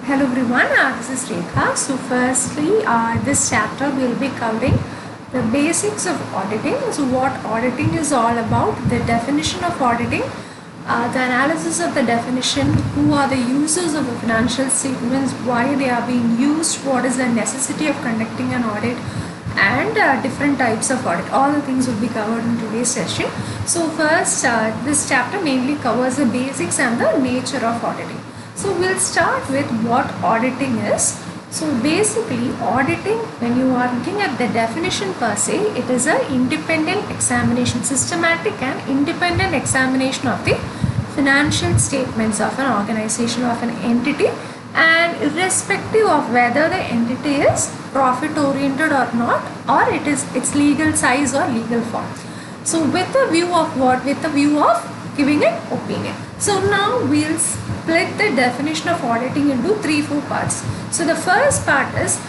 Hello everyone, this is Rekha. So firstly, this chapter will be covering the basics of auditing. So what auditing is all about, the definition of auditing, the analysis of the definition, who are the users of the financial statements, why they are being used, what is the necessity of conducting an audit, and different types of audit. All the things will be covered in today's session. So first, this chapter mainly covers the basics and the nature of auditing. So we'll start with what auditing is. So basically auditing, when you are looking at the definition per se, it is an independent examination, systematic and independent examination of the financial statements of an organization, of an entity, and irrespective of whether the entity is profit oriented or not, or it is its legal size or legal form. So with the view of what? With the view of giving an opinion. So now we'll split the definition of auditing into 3-4 parts. So the first part is,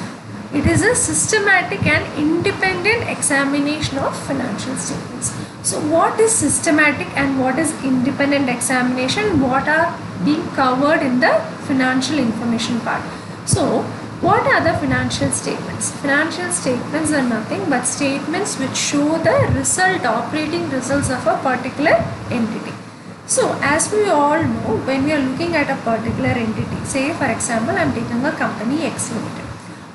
it is a systematic and independent examination of financial statements. So what is systematic and what is independent examination? What are being covered in the financial information part? So what are the financial statements? Financial statements are nothing but statements which show the result, operating results of a particular entity. So as we all know, when we are looking at a particular entity, say for example, I am taking a company X Limited.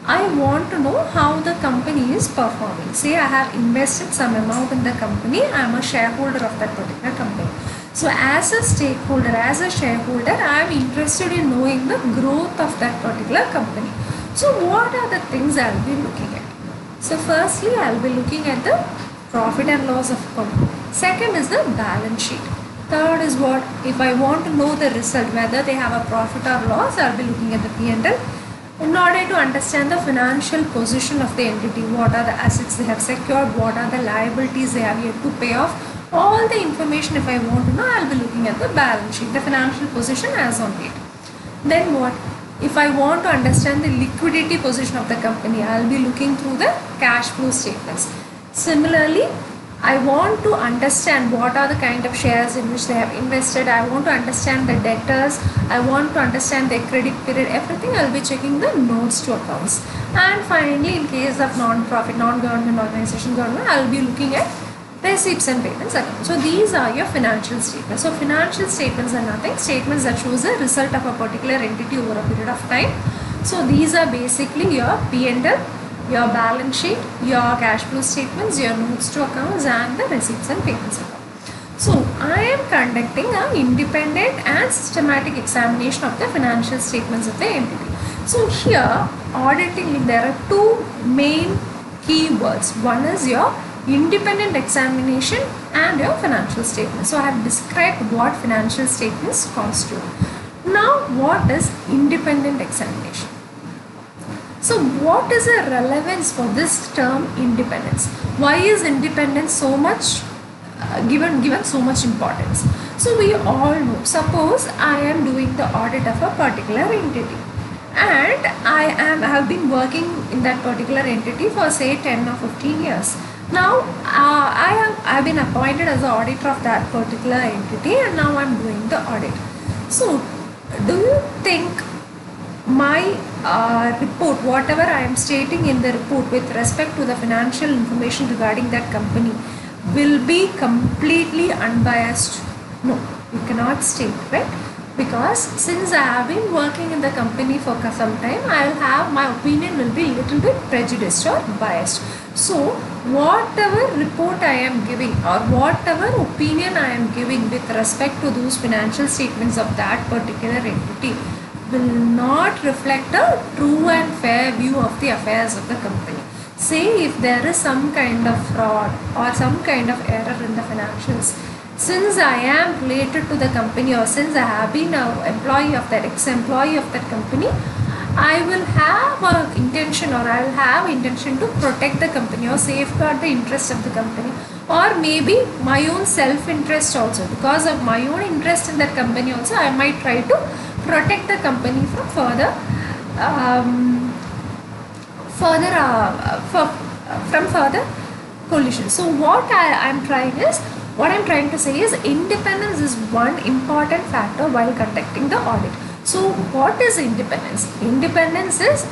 I want to know how the company is performing. Say I have invested some amount in the company, I am a shareholder of that particular company. So as a stakeholder, as a shareholder, I am interested in knowing the growth of that particular company. So what are the things I will be looking at? So firstly, I will be looking at the profit and loss of company. Second is the balance sheet. Third is what? If I want to know the result, whether they have a profit or loss, I will be looking at the P&L. In order to understand the financial position of the entity, what are the assets they have secured, what are the liabilities they have yet to pay off, all the information if I want to know, I will be looking at the balance sheet, the financial position as on date. Then what? If I want to understand the liquidity position of the company, I will be looking through the cash flow statements. Similarly, I want to understand what are the kind of shares in which they have invested. I want to understand the debtors. I want to understand their credit period. Everything I will be checking the notes to accounts. And finally, in case of non-profit, non-government organization, government, I will be looking at receipts and payments account. So these are your financial statements. So financial statements are nothing. Statements that shows the result of a particular entity over a period of time. So these are basically your P&L, your balance sheet, your cash flow statements, your notes to accounts, and the receipts and payments account. So I am conducting an independent and systematic examination of the financial statements of the entity. So here, auditing, there are two main keywords. One is your independent examination and your financial statements. So I have described what financial statements constitute. Now what is independent examination? So what is the relevance for this term independence? Why is independence so much given so much importance? So we all know, suppose I am doing the audit of a particular entity, and I have been working in that particular entity for say 10 or 15 years. Now I have been appointed as the auditor of that particular entity, and now I am doing the audit. So do you think my report, whatever I am stating in the report with respect to the financial information regarding that company, will be completely unbiased? No, you cannot state, right? Because since I have been working in the company for some time, I will have, my opinion will be little bit prejudiced or biased. So whatever report I am giving or whatever opinion I am giving with respect to those financial statements of that particular entity will not reflect a true and fair view of the affairs of the company. Say if there is some kind of fraud or some kind of error in the financials, since I am related to the company, or since I have been an employee of that, ex-employee of that company, I will have an intention, or I will have intention to protect the company or safeguard the interest of the company, or maybe my own self-interest also. Because of my own interest in that company also, I might try to protect the company from further collision. So what I am trying is, what I am trying to say is independence is one important factor while conducting the audit. So what is independence? Independence is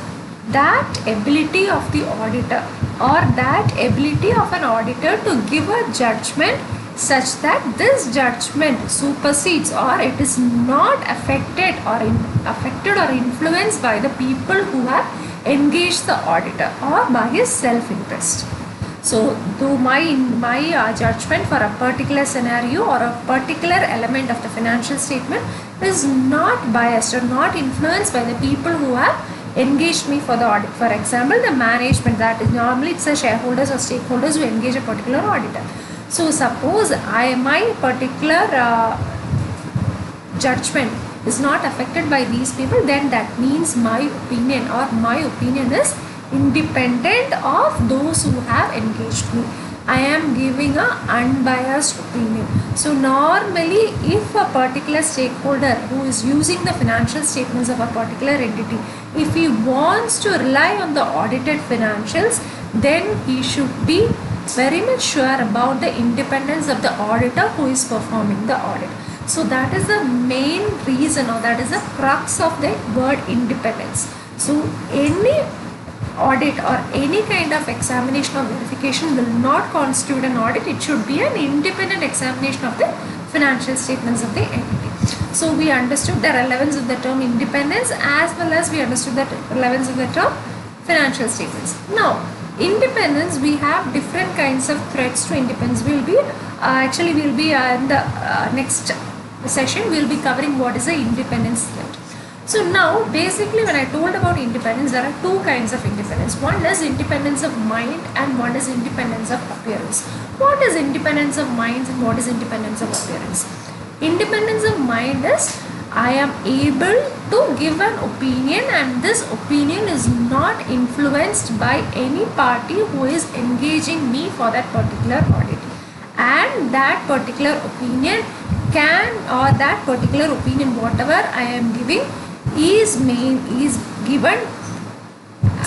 that ability of the auditor or that ability of an auditor to give a judgment such that this judgment supersedes or it is not affected or influenced by the people who have engaged the auditor or by his self-interest. So, though my judgment for a particular scenario or a particular element of the financial statement is not biased or not influenced by the people who have engaged me for the audit. For example, the management, that is normally it's the shareholders or stakeholders who engage a particular auditor. So, suppose my particular judgment is not affected by these people, then that means my opinion is independent of those who have engaged me. I am giving a unbiased opinion. So normally if a particular stakeholder who is using the financial statements of a particular entity, if he wants to rely on the audited financials, then he should be very much sure about the independence of the auditor who is performing the audit. So that is the main reason, or that is the crux of the word independence. So any audit or any kind of examination or verification will not constitute an audit. It should be an independent examination of the financial statements of the entity. So we understood the relevance of the term independence as well as we understood the relevance of the term financial statements. Now, independence, we have different kinds of threats to independence. We'll be in the next session we'll be covering what is the independence threat. So now basically when I told about independence, there are two kinds of independence. One is independence of mind and one is independence of appearance. What is independence of mind and what is independence of appearance? Independence of mind is I am able to give an opinion and this opinion is not influenced by any party who is engaging me for that particular audit. And that particular opinion whatever I am giving is given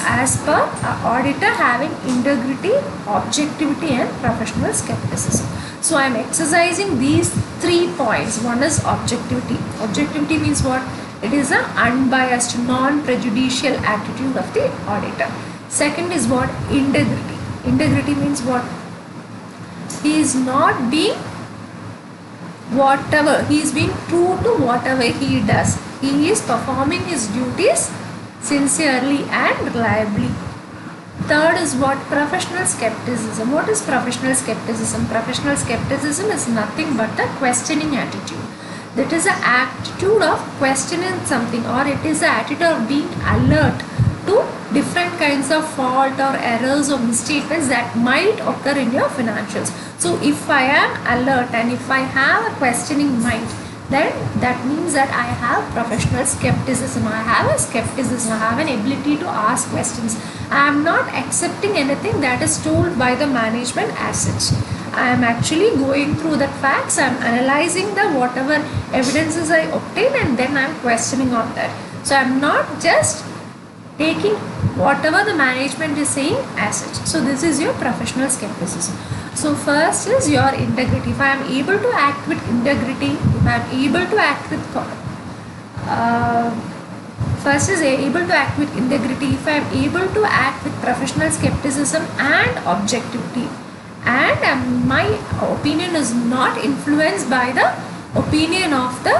as per auditor having integrity, objectivity and professional skepticism. So I am exercising these 3 points. One is objectivity. Objectivity means what? It is an unbiased, non-prejudicial attitude of the auditor. Second is what? Integrity. Integrity means what? He is not being he is being true to whatever he does. He is performing his duties sincerely and reliably. Third is what? Professional skepticism. What is professional skepticism? Professional skepticism is nothing but the questioning attitude. That is the attitude of questioning something, or it is the attitude of being alert to different kinds of fault or errors or misstatements that might occur in your financials. So if I am alert and if I have a questioning mind, then that means that I have professional skepticism. I have a skepticism. I have an ability to ask questions. I am not accepting anything that is told by the management as such. I am actually going through the facts. I am analyzing the whatever evidences I obtain and then I am questioning on that. So I am not just taking whatever the management is saying as such. So this is your professional skepticism. So first is your integrity. If I am able to act with integrity, if I am able to act with first is able to act with integrity, if I am able to act with professional skepticism and objectivity, and my opinion is not influenced by the opinion of the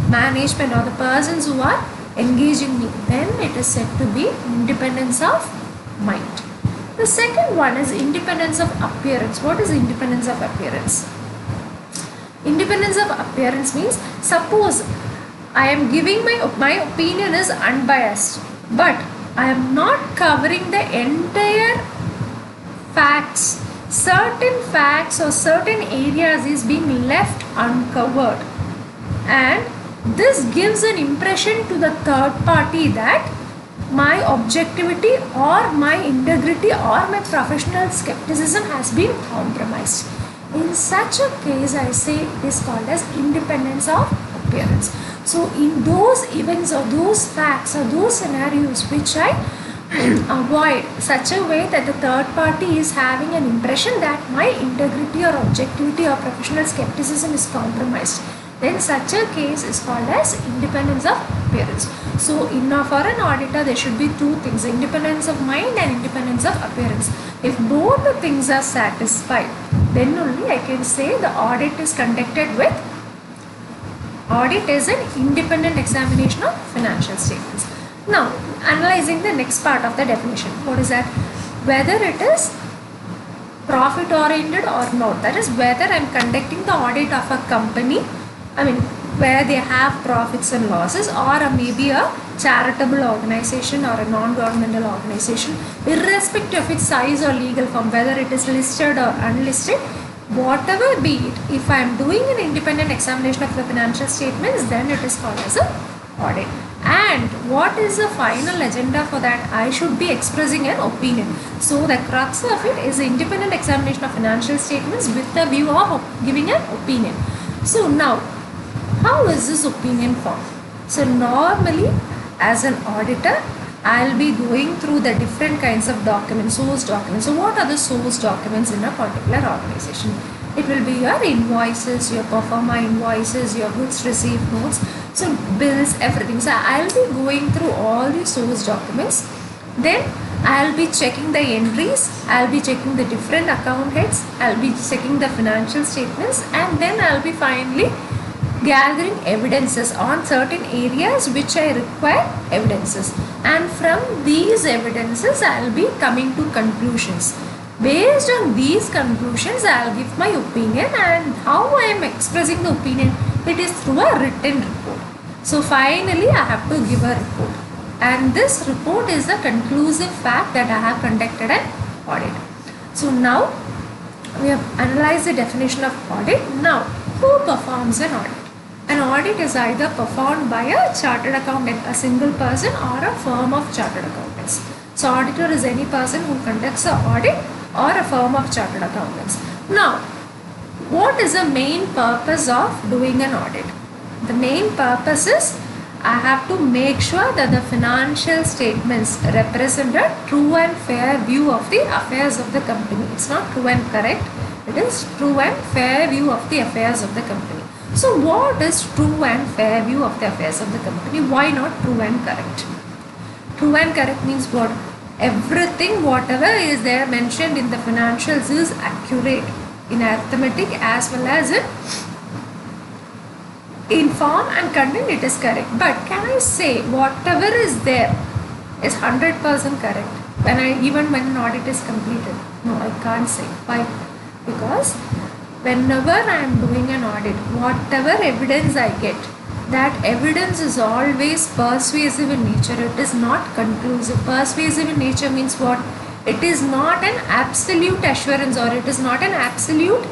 management or the persons who are engaging me, then it is said to be independence of mind. The second one is independence of appearance. What is independence of appearance? Independence of appearance means, suppose I am giving my opinion is unbiased, but I am not covering the entire facts. Certain facts or certain areas is being left uncovered, and this gives an impression to the third party that my objectivity or my integrity or my professional skepticism has been compromised. In such a case, I say it is called as independence of appearance. So in those events or those facts or those scenarios which I avoid such a way that the third party is having an impression that my integrity or objectivity or professional skepticism is compromised, then such a case is called as independence of appearance. So for an auditor there should be two things, independence of mind and independence of appearance. If both the things are satisfied, then only I can say the audit is conducted with audit is an independent examination of financial statements. Now analyzing the next part of the definition, what is that? Whether it is profit oriented or not, that is whether I am conducting the audit of a company, I mean where they have profits and losses, or maybe a charitable organization or a non-governmental organization, irrespective of its size or legal form, whether it is listed or unlisted, whatever be it, if I am doing an independent examination of the financial statements, then it is called as a audit. And what is the final agenda for that? I should be expressing an opinion. So the crux of it is independent examination of financial statements with the view of giving an opinion. So now, how is this opinion formed? So normally as an auditor, I'll be going through the different kinds of documents, source documents. So what are the source documents in a particular organization? It will be your invoices, your pro forma invoices, your goods received notes, so bills, everything. So I'll be going through all the source documents. Then I'll be checking the entries, I'll be checking the different account heads, I'll be checking the financial statements, and then I'll be finally gathering evidences on certain areas which I require evidences, and from these evidences I'll be coming to conclusions. Based on these conclusions I'll give my opinion, and how I am expressing the opinion, it is through a written report. So finally I have to give a report, and this report is the conclusive fact that I have conducted an audit. So now we have analyzed the definition of audit. Now who performs an audit? An audit is either performed by a chartered accountant, a single person, or a firm of chartered accountants. So auditor is any person who conducts an audit or a firm of chartered accountants. Now, what is the main purpose of doing an audit? The main purpose is I have to make sure that the financial statements represent a true and fair view of the affairs of the company. It's not true and correct, it is true and fair view of the affairs of the company. So what is true and fair view of the affairs of the company? Why not true and correct? True and correct means what? Everything, whatever is there mentioned in the financials is accurate in arithmetic as well as in form and content, it is correct. But can I say whatever is there is 100% correct even when an audit is completed? No, I can't say. Why? Because whenever I am doing an audit, whatever evidence I get, that evidence is always persuasive in nature. It is not conclusive. Persuasive in nature means what? It is not an absolute assurance, or it is not an absolute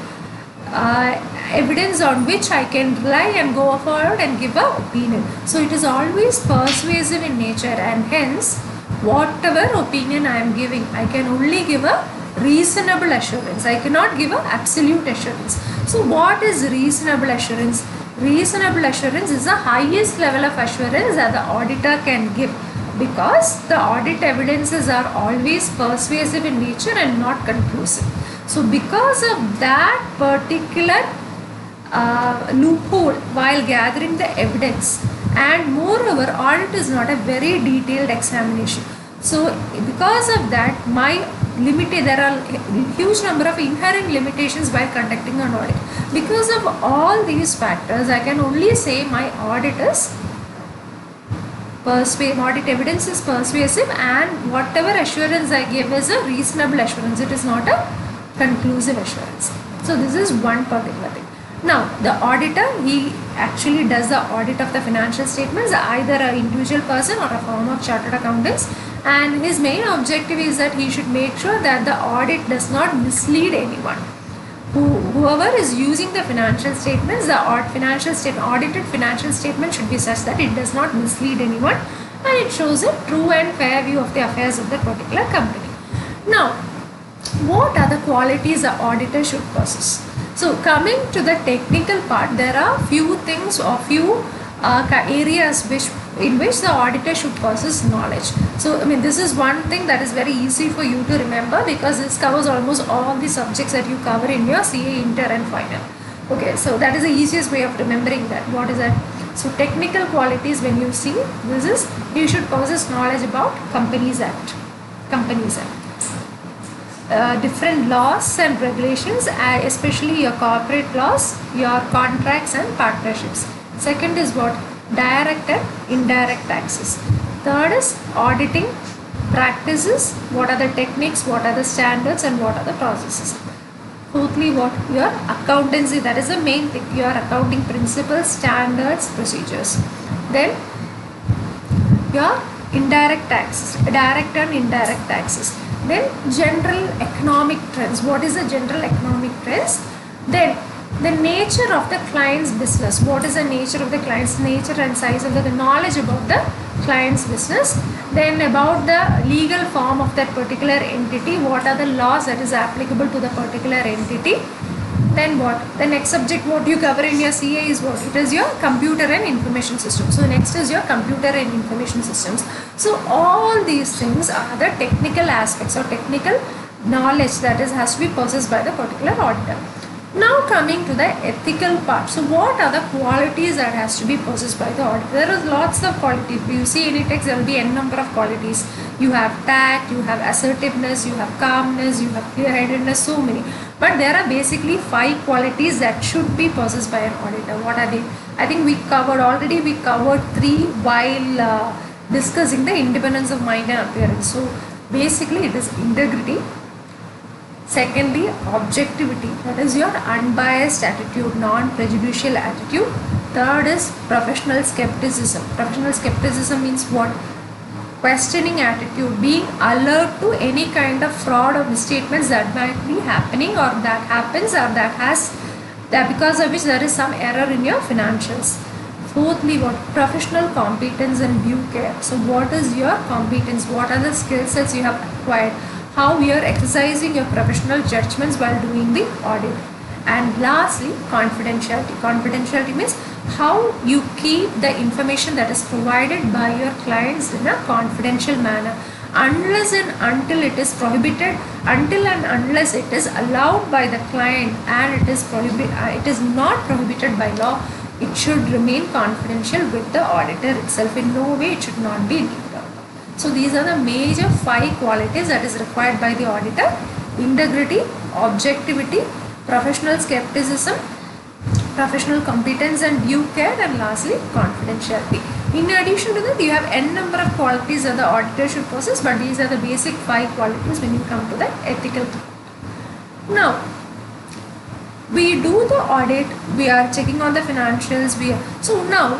evidence on which I can rely and go forward and give an opinion. So it is always persuasive in nature, and hence whatever opinion I am giving, I can only give a reasonable assurance. I cannot give an absolute assurance. So what is reasonable assurance? Reasonable assurance is the highest level of assurance that the auditor can give, because the audit evidences are always persuasive in nature and not conclusive. So because of that particular loophole while gathering the evidence, and moreover audit is not a very detailed examination, so because of that there are huge number of inherent limitations while conducting an audit. Because of all these factors, I can only say my audit evidence is persuasive, and whatever assurance I give is a reasonable assurance. It is not a conclusive assurance. So this is one particular thing. Now the auditor, he actually does the audit of the financial statements, either an individual person or a firm of chartered accountants, and his main objective is that he should make sure that the audit does not mislead anyone. Whoever is using the financial statements, the audited financial statement should be such that it does not mislead anyone, and it shows a true and fair view of the affairs of the particular company. Now, what are the qualities the auditor should possess? So coming to the technical part, there are few things or few areas in which the auditor should possess knowledge. So this is one thing that is very easy for you to remember, because this covers almost all the subjects that you cover in your CA Inter and Final. Okay, so that is the easiest way of remembering that. What is that? So technical qualities, when you see this is, you should possess knowledge about Companies Act. Companies Act. Different laws and regulations, especially your corporate laws, your contracts and partnerships. Second is what? Direct and indirect taxes. Third is auditing practices. What are the techniques, what are the standards, and what are the processes. Fourthly, what? Your accountancy, that is the main thing. Your accounting principles, standards, procedures. Then your indirect taxes, direct and indirect taxes. Then general economic trends. What is the general economic trends? Then the nature of the client's business. What is the nature of the client's nature and size of the knowledge about the client's business? Then about the legal form of that particular entity. What are the laws that is applicable to the particular entity? Then what? The next subject what you cover in your CA is what? It is your computer and information systems. So next is your computer and information systems. So all these things are the technical aspects or technical knowledge that is has to be possessed by the particular auditor. Now coming to the ethical part. So what are the qualities that has to be possessed by the auditor? There is lots of qualities. If you see any text, there will be n number of qualities. You have tact, you have assertiveness, you have calmness, you have clear-headedness, so many. But there are basically 5 qualities that should be possessed by an auditor. What are they? I think we covered 3 while discussing the independence of mind and appearance. So basically it is integrity. Secondly, objectivity, that is your unbiased attitude, non-prejudicial attitude. Third is professional skepticism. Professional skepticism means what? Questioning attitude, being alert to any kind of fraud or misstatements that might be happening or that happens or that because of which there is some error in your financials. Fourthly, what? Professional competence and due care. So what is your competence? What are the skill sets you have acquired? How you are exercising your professional judgments while doing the audit. And lastly, confidentiality. Confidentiality means how you keep the information that is provided by your clients in a confidential manner, unless and until it is prohibited, until and unless it is allowed by the client and it is not prohibited by law. It should remain confidential with the auditor itself. In no way it should not be leaked out. So these are the major 5 qualities that is required by the auditor: integrity, objectivity, professional skepticism, professional competence and due care, and lastly confidentiality. In addition to that, you have n number of qualities that the auditor should possess, but these are the basic 5 qualities when you come to the ethical part. Now, we do the audit, we are checking on the financials, so now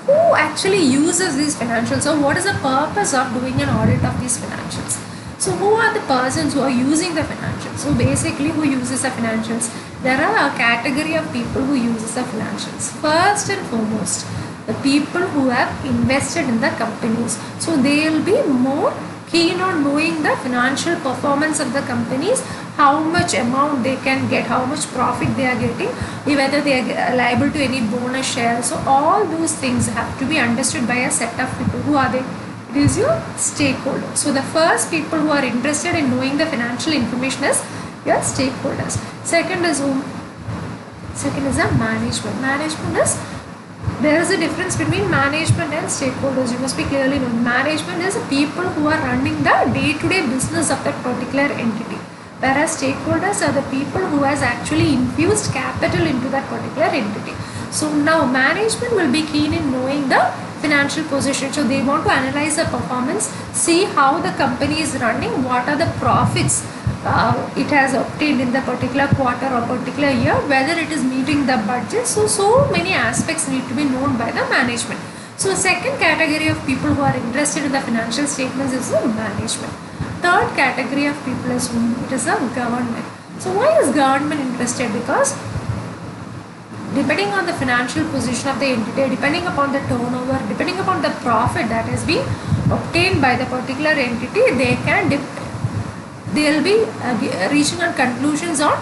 who actually uses these financials, or what is the purpose of doing an audit of these financials? So who are the persons who are using the financials? So basically, who uses the financials? There are a category of people who uses the financials. First and foremost, the people who have invested in the companies. So they will be more keen on knowing the financial performance of the companies, how much amount they can get, how much profit they are getting, whether they are liable to any bonus share. So all those things have to be understood by a set of people. Who are they? It is your stakeholders. So the first people who are interested in knowing the financial information is your stakeholders. Second is whom? Second is the management. Management is, there is a difference between management and stakeholders. You must be clearly known. Management is the people who are running the day-to-day business of that particular entity, whereas stakeholders are the people who has actually infused capital into that particular entity. So now management will be keen in knowing the financial position. So they want to analyze the performance, see how the company is running, what are the profits it has obtained in the particular quarter or particular year, whether it is meeting the budget. So many aspects need to be known by the management. So second category of people who are interested in the financial statements is the management. Third category of people is whom? It is the government. So why is government interested? Because depending on the financial position of the entity, depending upon the turnover, depending upon the profit that has been obtained by the particular entity, they will be reaching on conclusions on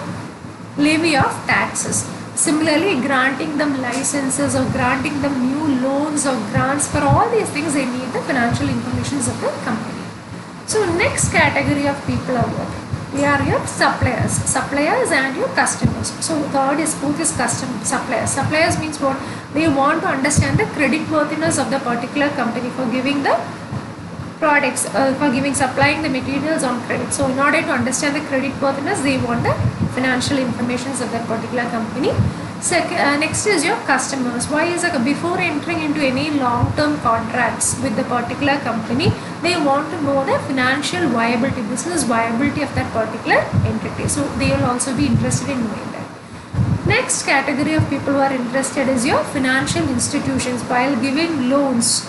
levy of taxes. Similarly, granting them licenses or granting them new loans or grants, for all these things they need the financial information of the company. So next category of people are what? They are your suppliers and your customers. So third is fourth is suppliers. Suppliers means what? They want to understand the credit worthiness of the particular company for giving the products, for giving supplying the materials on credit. So in order to understand the credit worthiness, they want the financial information of that particular company. Next is your customers. Why is it before entering into any long-term contracts with the particular company, they want to know the financial viability, business viability of that particular entity. So they will also be interested in knowing that. Next category of people who are interested is your financial institutions. While giving loans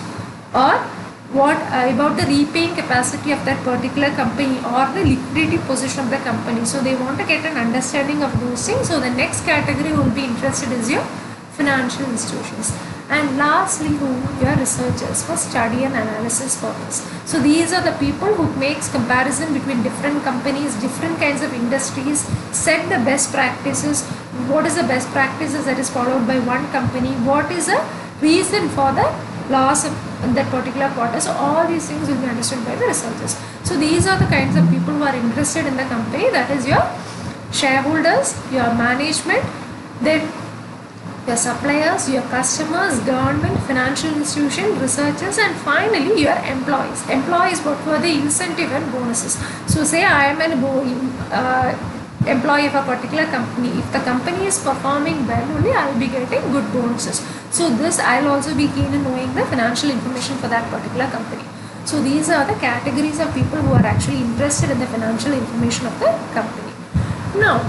or what about the repaying capacity of that particular company or the liquidity position of the company. So they want to get an understanding of those things. So the next category who will be interested is your financial institutions. And lastly, your researchers for study and analysis purpose. So these are the people who makes comparison between different companies, different kinds of industries, set the best practices. What is the best practices that is followed by one company? What is the reason for the loss of that particular quarter? So all these things will be understood by the researchers. So these are the kinds of people who are interested in the company. That is your shareholders, your management, then your suppliers, your customers, government, financial institution, researchers, and finally your employees. Employees, what were the incentive and bonuses? So say I am an employee of a particular company. If the company is performing well only, I will be getting good bonuses. So this I will also be keen in knowing the financial information for that particular company. So these are the categories of people who are actually interested in the financial information of the company. Now,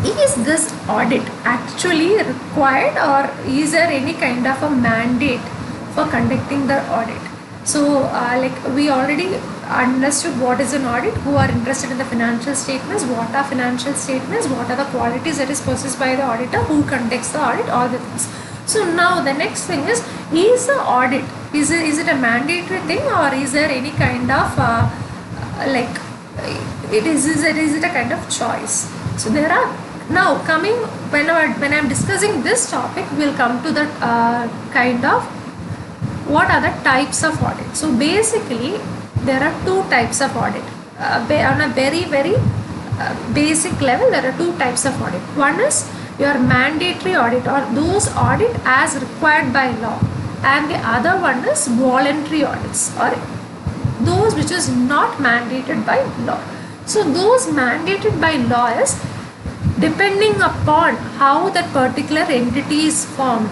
is this audit actually required, or is there any kind of a mandate for conducting the audit? So like we already understood what is an audit, who are interested in the financial statements, what are financial statements, what are the qualities that is possessed by the auditor, who conducts the audit, all the things. So now the next thing is the audit, is it a mandatory thing, or is there any kind of is it a kind of choice? So there are, now coming, when I'm discussing this topic, we'll come to the kind of what are the types of audit. So basically there are two types of audit. On a very basic level, there are two types of audit. One is your mandatory audit, or those audit as required by law, and the other one is voluntary audits, or those which is not mandated by law. So those mandated by law is depending upon how that particular entity is formed.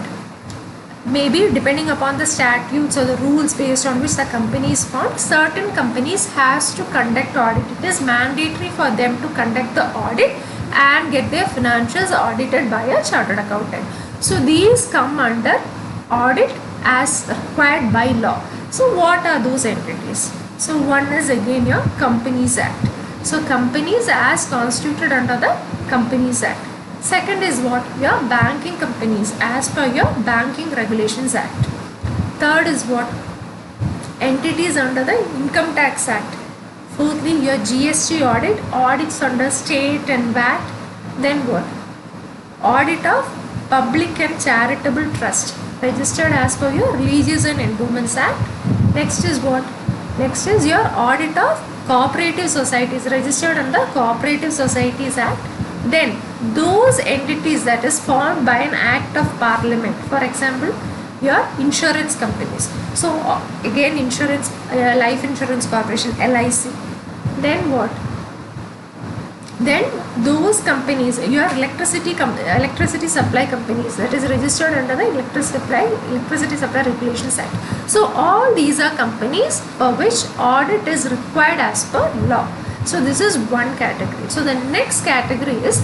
Maybe depending upon the statutes or the rules based on which the company is formed, certain companies has to conduct audit. It is mandatory for them to conduct the audit and get their financials audited by a chartered accountant. So these come under audit as required by law. So what are those entities? So one is again your Companies Act. So companies as constituted under the Companies Act. Second is what? Your banking companies as per your Banking Regulations Act. Third is what? Entities under the Income Tax Act. Fourthly, your GST audit, audits under state and VAT. Then what? Audit of public and charitable trust, registered as per your Religious and Endowments Act. Next is what? Next is your audit of cooperative societies, registered under Cooperative Societies Act. Then those entities that is formed by an act of parliament, for example your insurance companies. So again insurance, life insurance corporation, LIC. Then what? Then those companies, your electricity supply companies, that is registered under the Electricity Supply Regulations Act. So all these are companies for which audit is required as per law. So this is one category. So the next category is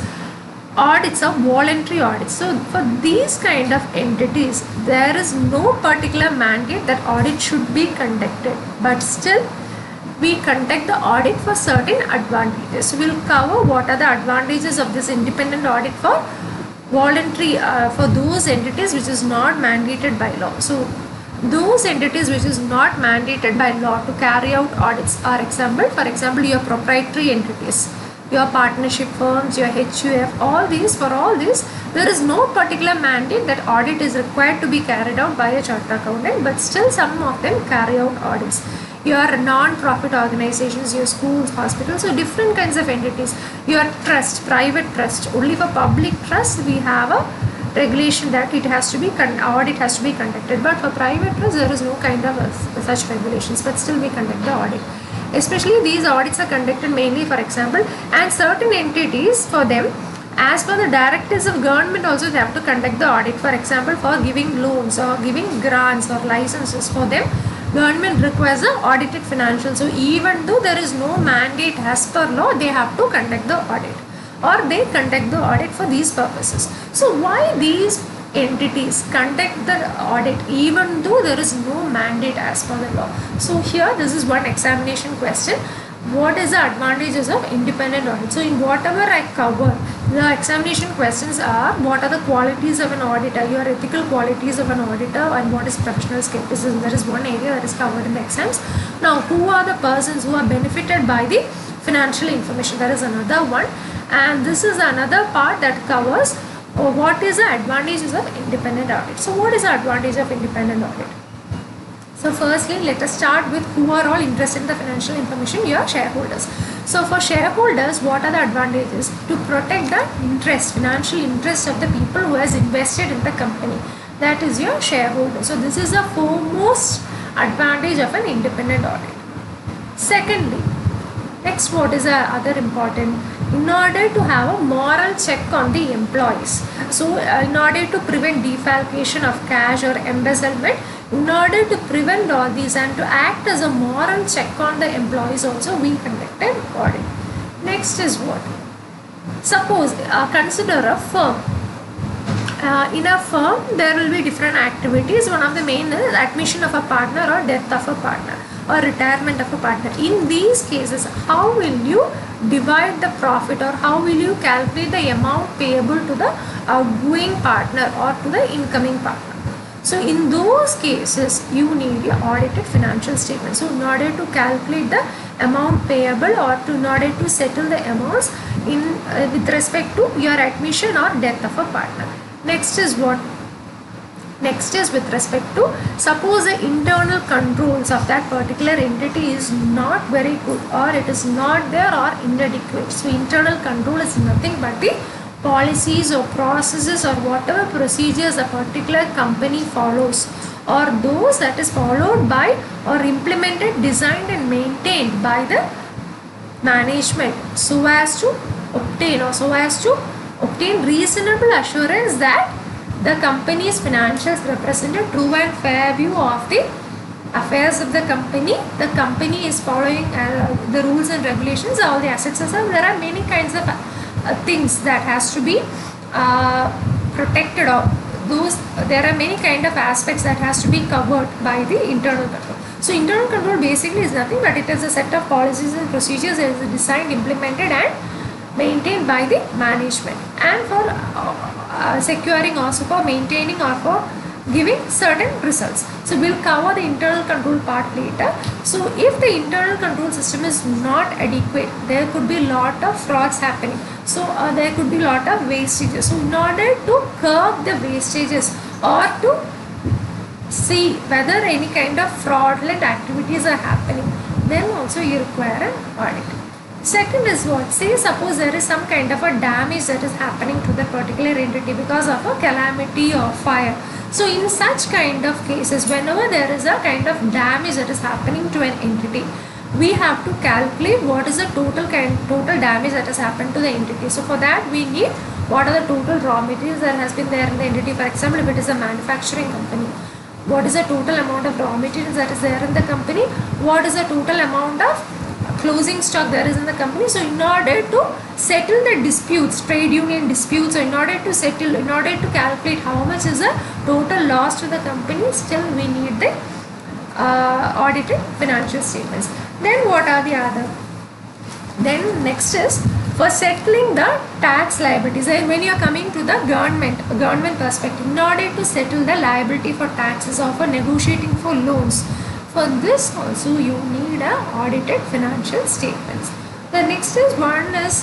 audits of voluntary audits. So for these kind of entities, there is no particular mandate that audit should be conducted, but still we conduct the audit for certain advantages. So we'll cover what are the advantages of this independent audit for voluntary, for those entities which is not mandated by law. So those entities which is not mandated by law to carry out audits are for example your proprietary entities, your partnership firms, your HUF, all these, for all these there is no particular mandate that audit is required to be carried out by a chartered accountant, but still some of them carry out audits. your non-profit organizations, your schools, hospitals, so different kinds of entities. Your trust, private trust. Only for public trust we have a regulation that it has to be audit has to be conducted, but for private trust there is no kind of such regulations, but still we conduct the audit. Especially these audits are conducted mainly, for example, and certain entities, for them, as per the directives of government also they have to conduct the audit. For example, for giving loans or giving grants or licenses, for them government requires the audited financials. So even though there is no mandate as per law, they have to conduct the audit, or they conduct the audit for these purposes. So why these entities conduct the audit even though there is no mandate as per the law? So here this is one examination question. What is the advantages of independent audit? So in whatever I cover, the examination questions are: what are the qualities of an auditor, your ethical qualities of an auditor, and what is professional skepticism. That is one area that is covered in the exams. Now, who are the persons who are benefited by the financial information? That is another one. And this is another part that covers what is the advantages of independent audit. So what is the advantage of independent audit? So firstly, let us start with who are all interested in the financial information. Your shareholders. So for shareholders, what are the advantages? To protect the interest, financial interest of the people who has invested in the company. That is your shareholder. So this is the foremost advantage of an independent audit. Secondly, next, what is the other important? In order to have a moral check on the employees. So in order to prevent defalcation of cash or embezzlement, in order to prevent all these and to act as a moral check on the employees also, we conduct an audit. Next is what? Suppose consider a firm. In a firm there will be different activities. One of the main is admission of a partner or death of a partner or retirement of a partner. In these cases, how will you divide the profit, or how will you calculate the amount payable to the outgoing partner or to the incoming partner? So in those cases, you need the audited financial statement. So in order to calculate the amount payable, or in order to settle the amounts in with respect to your admission or death of a partner. Next is what? Next is with respect to, suppose the internal controls of that particular entity is not very good, or it is not there or inadequate. So internal control is nothing but the policies or processes or whatever procedures a particular company follows, or those that is followed by or implemented, designed and maintained by the management, so as to obtain reasonable assurance that the company's financials represent a true and fair view of the affairs of the company. The company is following the rules and regulations, all the assets. So there are many kinds of things that has to be protected, or those there are many kind of aspects that has to be covered by the internal control. So internal control basically is nothing but it is a set of policies and procedures that is designed, implemented and maintained by the management, and for securing, also for maintaining or for giving certain results. So we'll cover the internal control part later. So if the internal control system is not adequate, there could be lot of frauds happening. So there could be lot of wastages. So in order to curb the wastages, or to see whether any kind of fraudulent activities are happening, then also you require an audit. Second is what? Say suppose there is some kind of a damage that is happening to the particular entity because of a calamity or fire. So in such kind of cases, whenever there is a kind of damage that is happening to an entity, we have to calculate what is the total damage that has happened to the entity. So for that we need what are the total raw materials that has been there in the entity. For example, if it is a manufacturing company, what is the total amount of raw materials that is there in the company? What is the total amount of closing stock there is in the company? So in order to settle the disputes, trade union disputes, or in order to calculate how much is the total loss to the company, still we need the audited financial statements. Then what are the other? Then next is for settling the tax liabilities. When you are coming to the government perspective, in order to settle the liability for taxes or for negotiating for loans, for this also you need a audited financial statements. The next is one is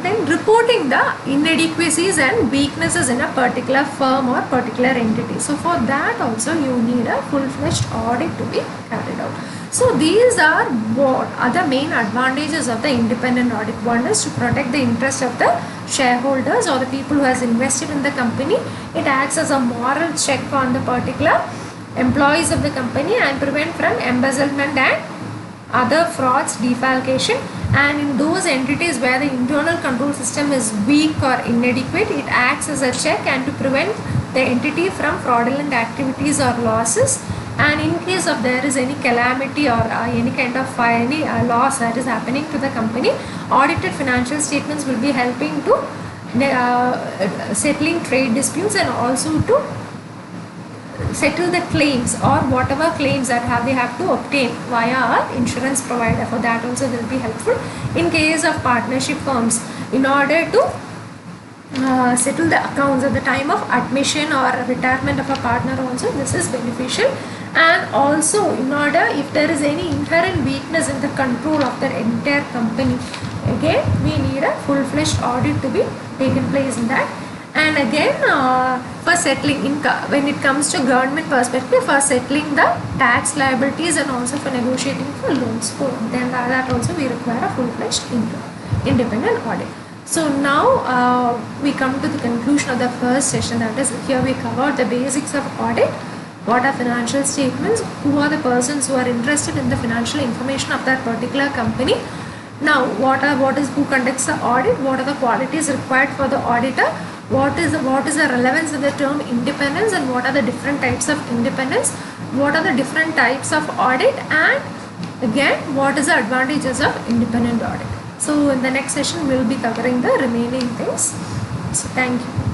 then reporting the inadequacies and weaknesses in a particular firm or particular entity. So for that also you need a full-fledged audit to be carried out. So these are what are the main advantages of the independent audit. One is to protect the interest of the shareholders or the people who has invested in the company. It acts as a moral check on the particular employees of the company and prevent from embezzlement and other frauds, defalcation. And in those entities where the internal control system is weak or inadequate, it acts as a check and to prevent the entity from fraudulent activities or losses. And in case of there is any calamity or any kind of any loss that is happening to the company, audited financial statements will be helping to settling trade disputes and also to settle the claims or whatever claims that they have to obtain via our insurance provider. For that also will be helpful. In case of partnership firms, in order to settle the accounts at the time of admission or retirement of a partner also, this is beneficial. And also in order, if there is any inherent weakness in the control of the entire company, again we need a full-fledged audit to be taken place in that. And again for settling when it comes to government perspective, for settling the tax liabilities and also for negotiating for loans, so then that also we require a full-fledged independent audit. So now we come to the conclusion of the first session, that is here we covered the basics of audit, what are financial statements, who are the persons who are interested in the financial information of that particular company. Now who conducts the audit, what are the qualities required for the auditor, what is the relevance of the term independence, and what are the different types of independence, what are the different types of audit, and again what is the advantages of independent audit. So in the next session we will be covering the remaining things. So thank you.